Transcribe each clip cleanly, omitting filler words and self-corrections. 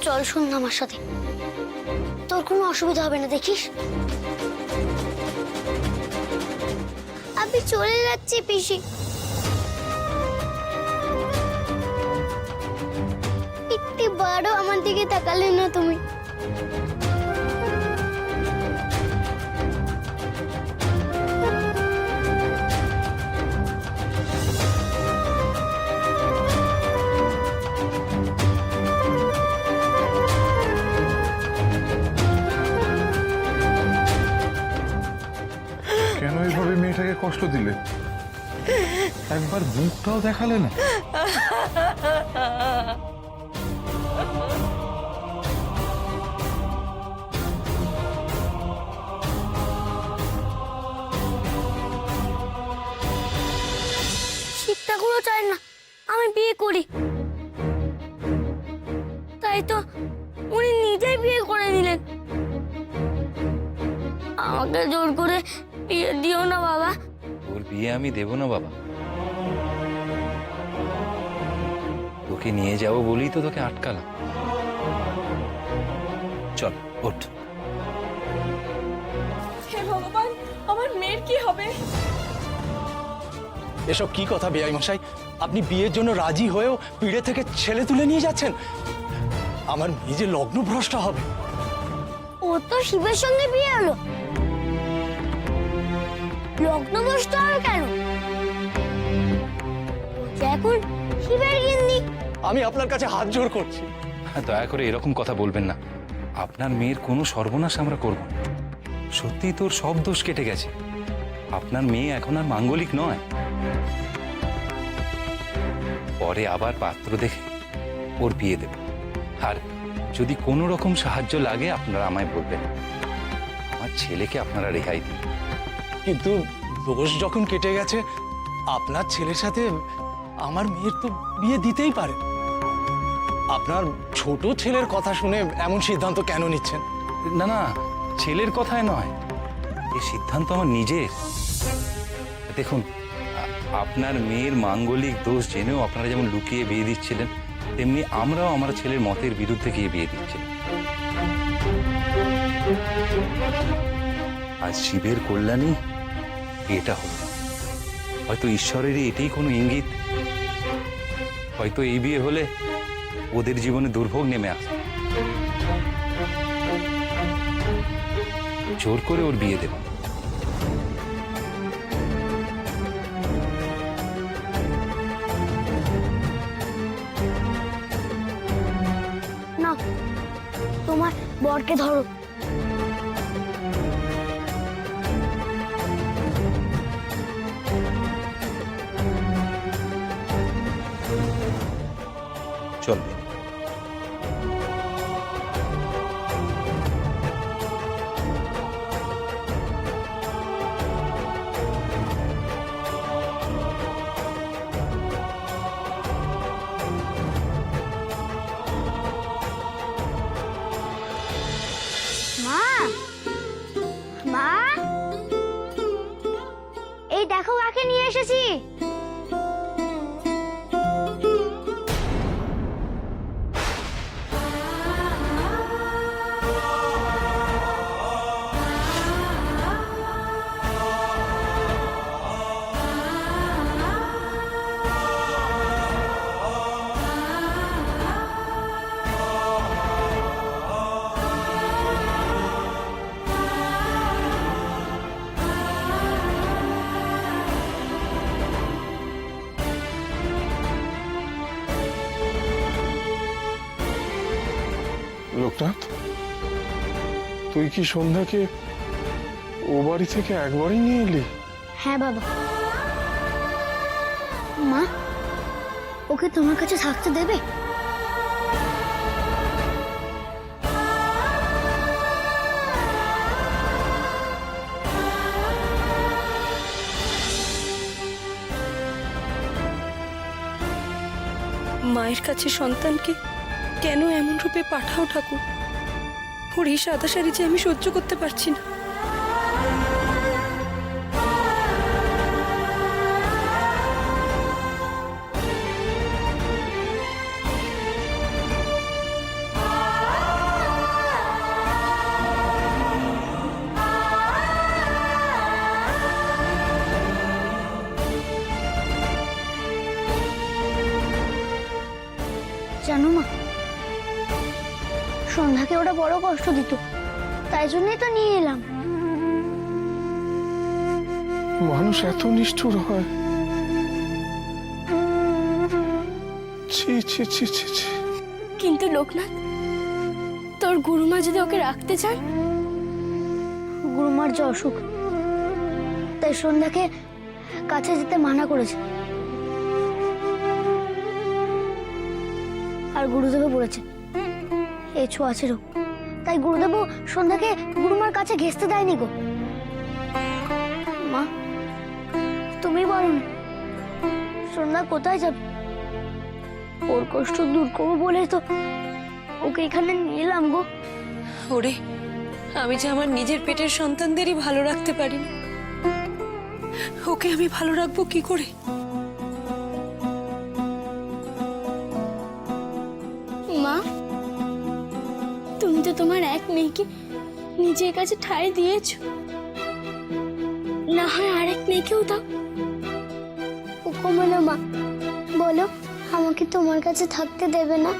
চল শুন আমার সাথে, তোর কোনো অসুবিধা হবে না, দেখিস। আমি চলে যাচ্ছি পিসি। একটি বারও আমার দিকে তাকালে না তুমি। কেন এইভাবে মেয়েটাকে কষ্ট দিলে? একবার মুখটাও দেখালে না। শিব ঠাকুরও চায় না আমি বিয়ে করি, তাই তো উনি নিজেই বিয়ে করে নিলেন। আমাকে জোর করে বিয়ে দিও না বাবা। ওর বিয়ে আমি দেব না বাবা, তোকে নিয়ে যাবো বলেই তো তোকে আটকালাম। চল ওঠ। হে ভগবান, আমার মেয়ের কি হবে? এসব কি কথা বেআই মশাই? আপনি বিয়ের জন্য রাজি হয়েও পিড়ে থেকে ছেলে তুলে নিয়ে যাচ্ছেন। আমার মেয়ে যে লগ্নভ্রষ্ট হবে। ও তো শিবের সঙ্গে বিয়ে হলো, লগ্নভ্রষ্ট হবে কেন? ও যে এখন শিবের গিন্নি। আমি আপনার কাছে হাত জোড় করছি, দয়া করে এরকম কথা বলবেন না। আপনার মেয়ের কোনো সর্বনাশ আমরা করব না। সত্যি তোর সব দোষ কেটে গেছে। আপনার মেয়ে এখন আর মাঙ্গলিক নয়। পরে আবার পাত্র দেখে ওর বিয়ে দেব। আর যদি কোনো রকম সাহায্য লাগে আপনারা আমায় বলবেন। আমার ছেলেকে আপনারা রেহাই দিন। কিন্তু দোষ যখন কেটে গেছে, আপনার ছেলের সাথে আমার মেয়ের তো বিয়ে দিতেই পারে। আপনার ছোট ছেলের কথা শুনে এমন সিদ্ধান্ত কেন নিচ্ছেন? না না, ছেলের কথায় নয়, এই সিদ্ধান্ত আমার নিজের। দেখুন, আপনার মেয়ের মাঙ্গলিক দোষ জেনেও আপনারা যেমন লুকিয়ে বিয়ে দিচ্ছিলেন, তেমনি আমরাও আমার ছেলের মতের বিরুদ্ধে গিয়ে বিয়ে দিচ্ছিলাম। আজ শিবের কল্যাণী এটা হলো। হয়তো ঈশ্বরেরই এটাই কোনো ইঙ্গিত। হয়তো এই বিয়ে হলে ওদের জীবনে দুর্ভোগ নেমে আসে। জোর করে ওর বিয়ে দেব না, তোমার বরকে ধরো। চল। মা, মা, এই দেখো কাকে নিয়ে এসেছি। লোকনাথ, তুই কি সন্ধ্যাকে ও বাড়ি থেকে একবারই নিয়ে এলি? হ্যাঁ বাবা। মা, ওকে তোমার কাছে থাকতে দেবে? মায়ের কাছে সন্তানকে কেন এমন রূপে পাঠাও ঠাকুর? ওর এই সাদা শাড়ি যে আমি সহ্য করতে পারছি না। জানো মা, সন্ধ্যাকে ওরা বড় কষ্ট দিত, তাই জন্যই তো নিয়ে এলাম। মানুষ এত নিষ্ঠুর হয়? ছি ছি ছি ছি ছি। কিন্তু লোকনাথ, তোর গুরুমা যদি ওকে রাখতে চান, গুরুমার যে অসুখ, তাই সন্ধ্যাকে কাছে যেতে মানা করেছে। আর গুরুদেবও বলেছে এই ছোঁয়াচে রোগ, তাই গুরুদেবও সন্ধ্যাকে গুরুমার কাছে ঘেঁষতে দেয়নি গো। মা, তুমি বলো না, সন্ধ্যা কোথায় যাবে? ওর কষ্ট দূর করবো বলে তো ওকে এখানে নিয়ে এলাম গো। ওরে, আমি যে আমার নিজের পেটের সন্তানদেরই ভালো রাখতে পারি না, ওকে আমি ভালো রাখবো কি করে? মা, তুমি তো তোমার এক মেয়েকে নিজের কাছে ঠাঁই দিয়েছো, না হয় আরেক মেয়েকেও দাও। ও কমলো মা, বলো আমাকে তোমার কাছে থাকতে দেবে না?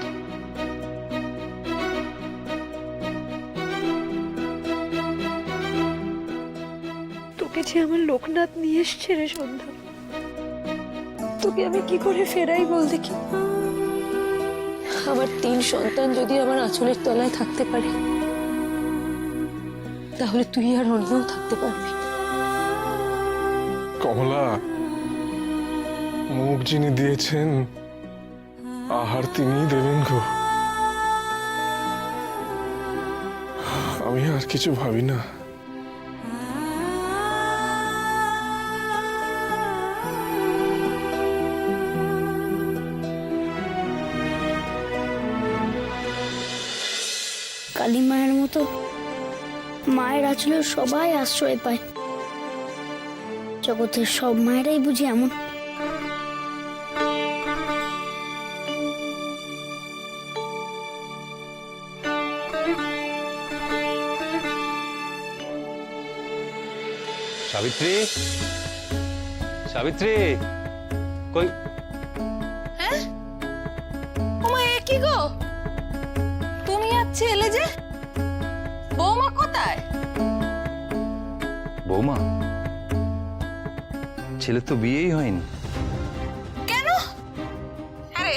তোকে যে আমার লোকনাথ নিয়ে এসছে রে সন্ধ্যা, তোকে আমি কি করে ফেরাই বল দেখি? আমার 3 সন্তান যদি আমার আঁচলের তলায় থাকতে পারে, তাহলে তুই আর অন্যও থাকতে পারবি। কমলা, মুখ যিনি দিয়েছেন আহার তিনিই দেবেন গো। আমি আর কিছু ভাবি না। কালী মায়ের মতো মায়ের আঁচলে সবাই আশ্রয় পায়। জগতের সব মায়েরাই বুঝি এমন? সাবিত্রী, সাবিত্রী, কই? ওমা, এ কি গো? তুমি আর ছেলে যে? বৌমা কোথায়? বৌমা, ছেলে তো বিয়েই হয়নি। কেন? আরে,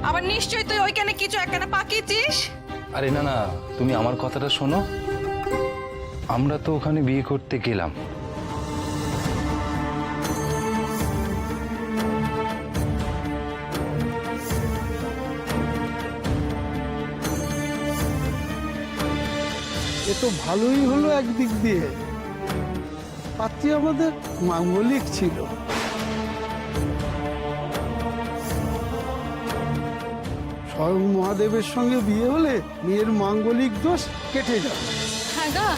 আবার নিশ্চয়ই তুই ওইখানে কিছু একখানা পাকিয়েছিস। আরে না না, তুমি আমার কথাটা শোনো। আমরা তো ওখানে বিয়ে করতে গেলাম, এ তো ভালোই হলো একদিক দিয়ে, পাত্রী আমাদের মাঙ্গলিক ছিল। স্বয়ং মহাদেবের সঙ্গে বিয়ে হলে মেয়ের মাঙ্গলিক দোষ কেটে যাবে। হ্যাঁ গা,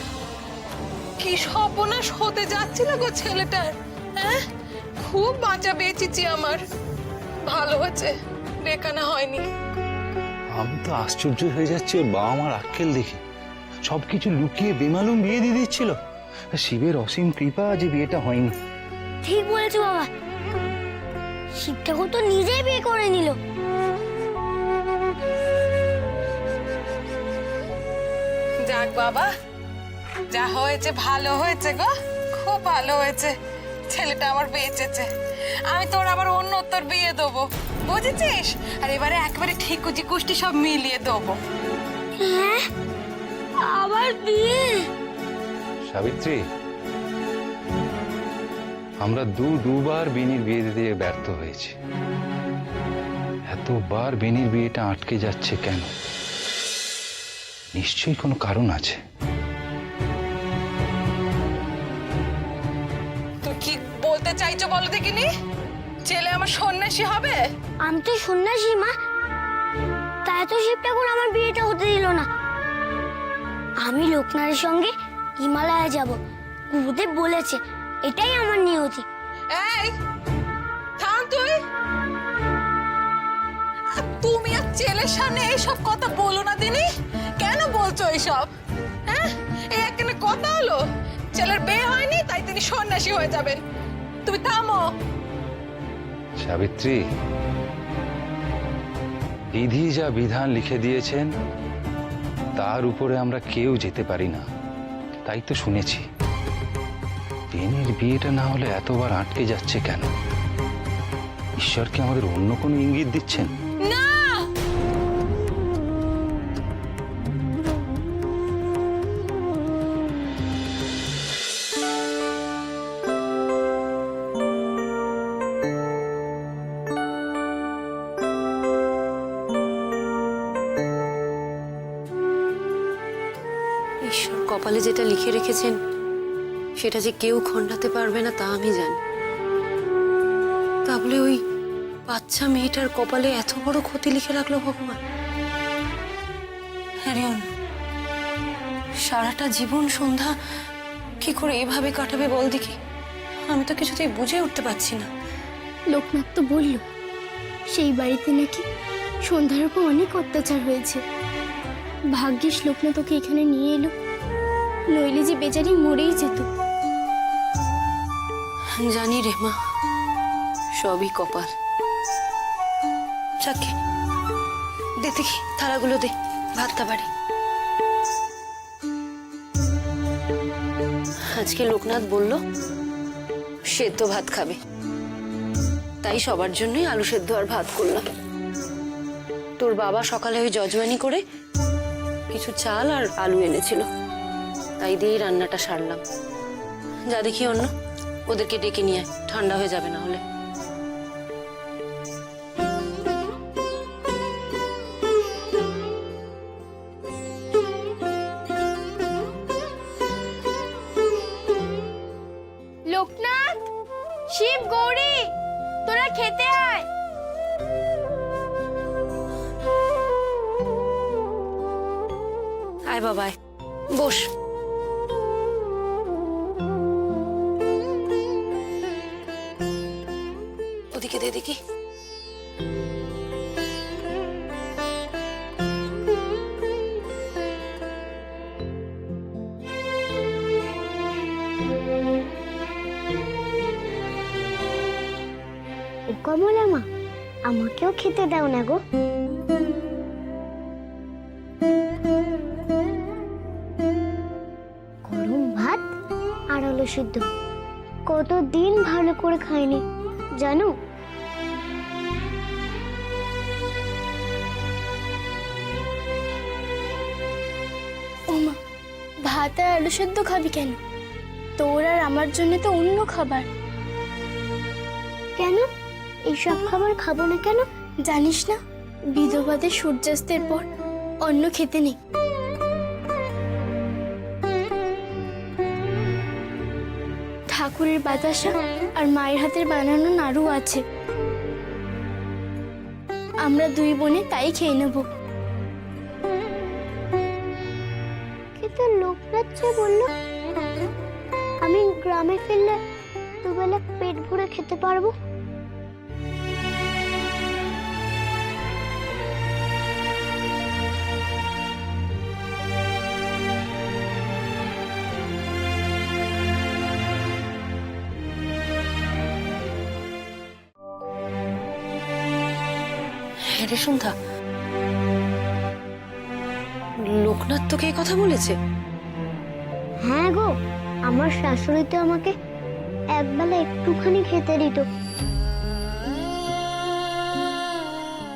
কি সর্বনাশ হতে যাচ্ছিল গো ছেলেটার। হ্যাঁ, খুব বাঁচা বেঁচেছি আমার। ভালো হয়েছে বেকানা হয়নি। আমি তো আশ্চর্য হয়ে যাচ্ছি ওর বাবা মার আক্কেল দেখে। সবকিছু লুকিয়ে বেমালুম বিয়ে দিয়ে দিচ্ছিল। শিবের অসীম কৃপা যে বিয়েটা হয়নি। ঠিক বলেছো বাবা, শিব ঠাকুর তো নিজেই বিয়ে করে নিল। যাক বাবা, যা হয়েছে ভালো হয়েছে গো, খুব ভালো হয়েছে। ছেলেটা আমার বেঁচেছে। আমি তোর আবার অন্য তোর বিয়ে দেবো, বুঝেছিস? আর এবারে একেবারে ঠিক কুষ্টি সব মিলিয়ে দেবো। হ্যাঁ, আবার বিয়ে? সাবিত্রী, আমরা দুবার বিনির বিয়ে দিতে ব্যর্থ হয়েছি। এতবার বিনির বিয়েটা আটকে যাচ্ছে কেন? নিশ্চয়ই কোনো কারণ আছে। তুই কি বলতে চাইছো বলো দেখিনি? ছেলে আমার সন্ন্যাসী হবে? আমি তো সন্ন্যাসী মা, তাই তো শিব ঠাকুর আমার বিয়েটা হতে দিল না। আমি লোকনাথের সঙ্গে হিমালয়ে যাব, গুরুদেব বলেছে, এটাই আমার নিয়তি। এই থাম তুই। তুমি আর ছেলের সামনে এইসব কথা বলো না দিনি। কেন বলছো এইসব? হ্যাঁ, এই একখানে কথা হলো? ছেলের বিয়ে হয়নি তাই তিনি সন্ন্যাসী হয়ে যাবেন। তুমি থামো। সাবিত্রী, বিধি যা বিধান লিখে দিয়েছেন তার উপরে আমরা কেউ যেতে পারি না, তাই তো শুনেছি। বেনির বিয়েটা না হলে এতবার আটকে যাচ্ছে কেন? ঈশ্বর কি আমাদের অন্য কোনো ইঙ্গিত দিচ্ছেন? না, ঈশ্বর কপালে যেটা লিখে রেখেছেন সেটা যে কেউ খণ্ডাতে পারবে না তা আমি জানি। তাহলে ওই বাচ্চা মেয়েটার কপালে এত বড় ক্ষতি লিখে রাখলো ভগবান। হ্যাঁ রে অন্য, সারাটা জীবন সন্ধ্যা কি করে এভাবে কাটাবে বল দেখি? আমি তো কিছুতেই বুঝে উঠতে পারছি না। লোকনাথ তো বলল সেই বাড়িতে নাকি সন্ধ্যার উপর অনেক অত্যাচার হয়েছে। ভাগ্যিস লোকনাথ ওকে এখানে নিয়ে এলো, নইলে যে বেচারি মরেই যেত। জানি রে মা, সবই কপাল। যাকে দে দেখি, থালাগুলো দে, ভাতটা বাড়ি। আজকে লোকনাথ বলল সেদ্ধ ভাত খাবে, তাই সবার জন্যই আলু সেদ্ধ আর ভাত করলাম। তোর বাবা সকালে ওই যজমানি করে কিছু চাল আর আলু এনেছিল, তাই দিয়েই রান্নাটা সারলাম। যা দেখি অন্য, ওদেরকে ডেকে নিয়ে আয়, ঠান্ডা হয়ে যাবে না হলে। লোকনাথ, শিব, গৌরী, তোরা খেতে আয়। আয় বাবা আয়, বস। ওদিকে দে দেখি। ও কমলা মা, আমাকেও খেতে দাও না গো। গরম ভাত আর আলু সিদ্ধ কতদিন ভালো করে খাইনি জানো। ওমা, ভাত আর আলু সিদ্ধ খাবি কেন? তোর আর আমার জন্য তো অন্য খাবার। কেন এইসব খাবার খাবো না কেন? জানিস না, বিধবাদের সূর্যাস্তের পর অন্ন খেতে নেই। ঠাকুরের বাতাসা আর মায়ের হাতের বানানো নাড়ু আছে, আমরা দুই বোনে তাই খেয়ে নেব। কিন্তু লোকনাথ যে বললো আমি গ্রামে ফিরলে দুবেলা পেট ভরে খেতে পারবো। হ্যাঁ রে সন্ধ্যা, লোকনাথ তোকে এই কথা বলেছে? হ্যাঁ গো, আমার শাশুড়ি তো আমাকে একবেলা একটুখানি খেতে দিত,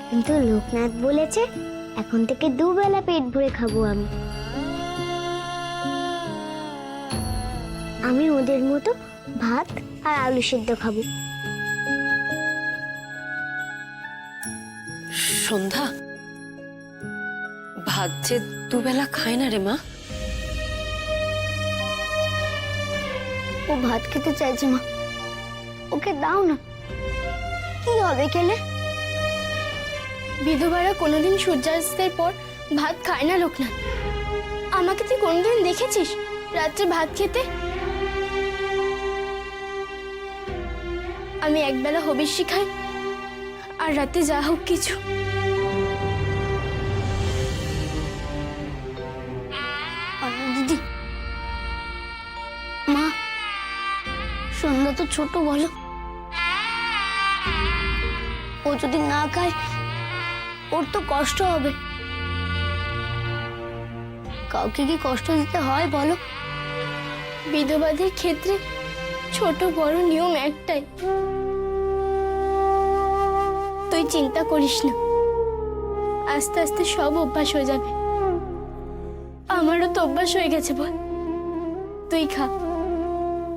কিন্তু লোকনাথ বলেছে এখন থেকে দুবেলা পেট ভরে খাবো আমি। আমি ওদের মতো ভাত আর আলু সিদ্ধ খাবো। সন্ধ্যা, ভাত যে দুবেলা খায় না রে মা। ও ভাত খেতে চাইছে মা, ওকে দাও না। কি হবে খেলে? বিধবারা কোনোদিন সূর্যাস্তের পর ভাত খায় না লোকনাথ। আমাকে তুই কোনোদিন দেখেছিস রাত্রে ভাত খেতে? আমি একবেলা হবিষ্যি খাই আর রাতে যা হোক কিছু। দিদি, মা, সন্ধ্যা তো ছোট, বলো ও যদি না খায় ওর তো কষ্ট হবে। কাউকে কি কষ্ট দিতে হয় বলো? বিধবাদের ক্ষেত্রে ছোট বড় নিয়ম একটাই, তুই চিন্তা করিস না, আস্তে আস্তে সব অভ্যাস হয়ে যাবে। আমারও তো অভ্যাস হয়ে গেছে বল। তুই খা,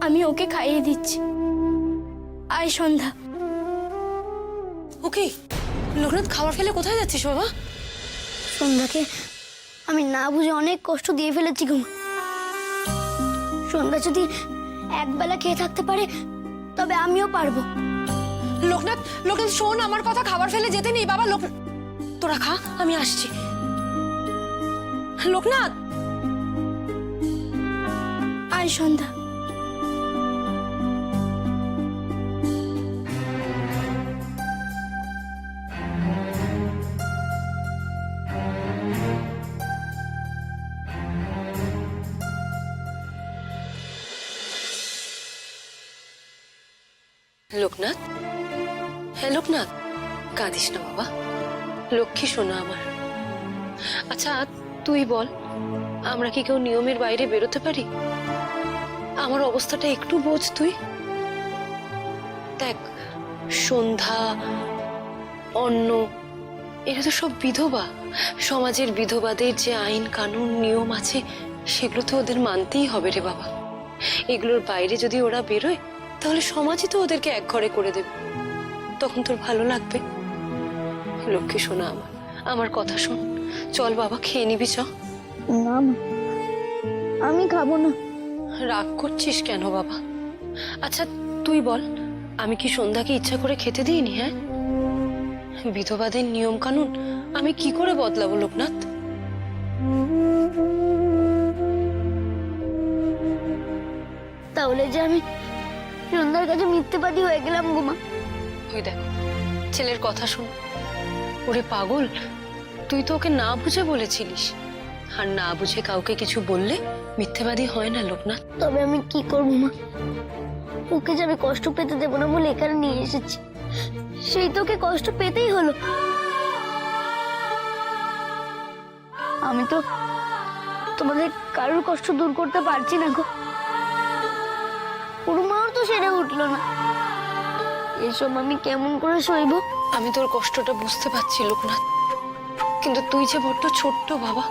আমি ওকে খাইয়ে দিচ্ছি। আয় সন্ধ্যা। ওকে লোকনাথ, খাবার ফেলে কোথায় যাচ্ছিস বাবা? সন্ধ্যাকে আমি না বুঝে অনেক কষ্ট দিয়ে ফেলেছি গো মা। সন্ধ্যা যদি একবেলা খেয়ে থাকতে পারে তবে আমিও পারবো। লোকনাথ, লোকনাথ শোন আমার কথা, খাবার ফেলে যেতে নেই বাবা। তোরা খা, আমি আসছি। লোকনাথ, আয় সন্ধ্যা। লোকনাথ, হ্যাঁ লোকনাথ, কাঁদিস না বাবা, লক্ষ্মী শোনা আমার। আচ্ছা তুই বল, আমরা কি কেউ নিয়মের বাইরে বেরোতে পারি? আমার অবস্থাটা একটু বোঝ তুই। দেখ, সন্ধ্যা, অন্ন, এরা তো সব বিধবা। সমাজের বিধবাদের যে আইন কানুন নিয়ম আছে সেগুলো তো ওদের মানতেই হবে রে বাবা। এগুলোর বাইরে যদি ওরা বেরোয় তাহলে সমাজই তো ওদেরকে একঘরে করে দেবে, তখন তোর ভালো লাগবে? লক্ষ্মী শোনা আমার, আমার কথা শোন, চল বাবা খেয়ে নিবি চ। না মা, আমি খাবো না। রাগ করছিস কেন বাবা? আচ্ছা তুই বল, আমি কি সন্ধ্যাকে ইচ্ছা করে খেতে দিইনি? হ্যাঁ, বিধবাদের নিয়ম কানুন আমি কি করে বদলাবো লোকনাথ? তাহলে যে আমি সন্ধ্যার কাছে মিথ্যেবাদী হয়ে গেলাম গো মা। ওই দেখ, ছেলের কথা শোন। ওরে পাগল, তুই তো ওকে না বুঝে বলেছিলিস, আর না বুঝে কাউকে কিছু বললে মিথ্যেবাদী হয় না লোকনাথ। তবে আমি কি করবো মা? ওকে যে আমি কষ্ট পেতে দেবো না বলে এখানে নিয়ে এসেছি, সেই তো ওকে কষ্ট পেতেই হলো। আমি তো তোমাদের কারোর কষ্ট দূর করতে পারছি না গো। মাও তো সেরে উঠলো না, এসব আমি কেমন করে সইব? আমি তোর কষ্টটা বুঝতে পারছি লোকনাথ, কিন্তু তুই যে বড্ড ছোট্ট বাবা।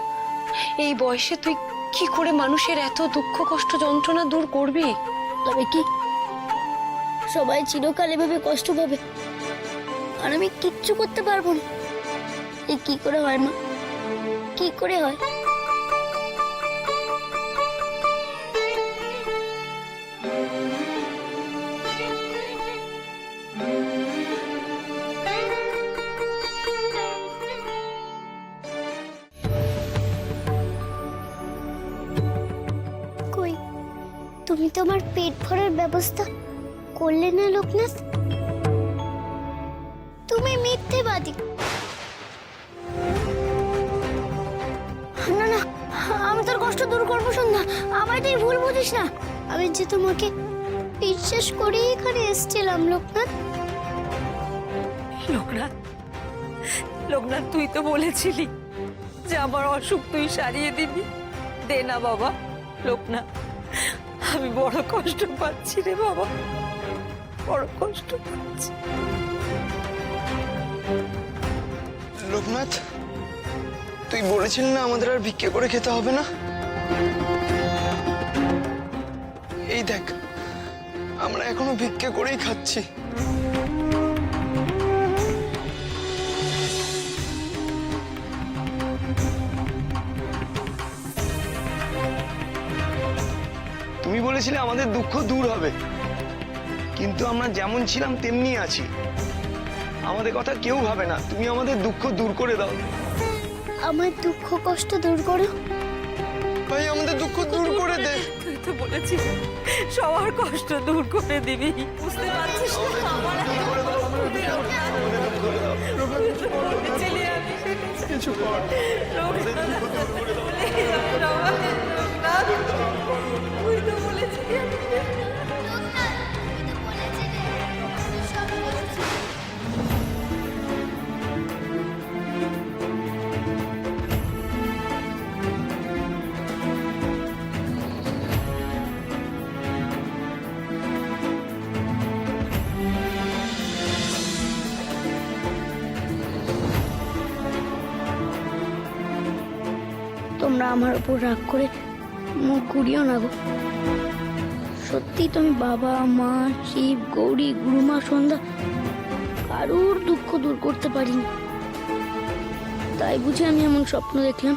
এই বয়সে তুই কি করে মানুষের এত দুঃখ কষ্ট যন্ত্রণা দূর করবি? তবে কি সবাই চিরকাল এভাবে কষ্ট পাবে আর আমি কিচ্ছু করতে পারবো না? এ কি করে হয় মা, কি করে হয়? কই, তুমি তোমার পেট ভরার ব্যবস্থা করলে না লোকনাথ? তুমি মিথ্যেবাদী। না না, আমি তোর কষ্ট দূর করবো সন্ধ্যা, আমায় তুই ভুল বুঝিস না। আমি যে তোমাকে বিশ্বাস করে এখানে এসেছিলাম লোকনাথ। লোকনাথ, লোকনাথ তুই তো বলেছিলি যে আমার অসুখ তুই সারিয়ে দিবি। দে না বাবা। লোকনাথ, আমি বড় কষ্ট পাচ্ছি রে বাবা, বড় কষ্ট পাচ্ছি। লোকনাথ, তুই বলেছিলি না আমাদের আর ভিক্ষে করে খেতে হবে না? এই দেখ, আমরা এখনো ভিক্ষে করেই খাচ্ছি। তুমি বলেছিলে আমাদের দুঃখ দূর হবে, কিন্তু আমরা যেমন ছিলাম তেমনি আছি। আমাদের কথা কেউ ভাবে না, তুমি আমাদের দুঃখ দূর করে দাও। আমার দুঃখ কষ্ট দূর করো ভাই, আমাদের দুঃখ দূর করে দে। তুই তো বলেছিস সবার কষ্ট দূর করে দিবি, বুঝতে পারছিস না? ছেলে আমি কিছু কর। তুই তো বলেছিলি তোমরা আমার উপর রাগ করে মুখ ঘুরিও না গো। সত্যি তুমি বাবা, মা, শিব, গৌরী, গুরুমা, সন্ধ্যা কারুর দুঃখ দূর করতে পারিনি। তাই বুঝি আমি এমন স্বপ্ন দেখলাম।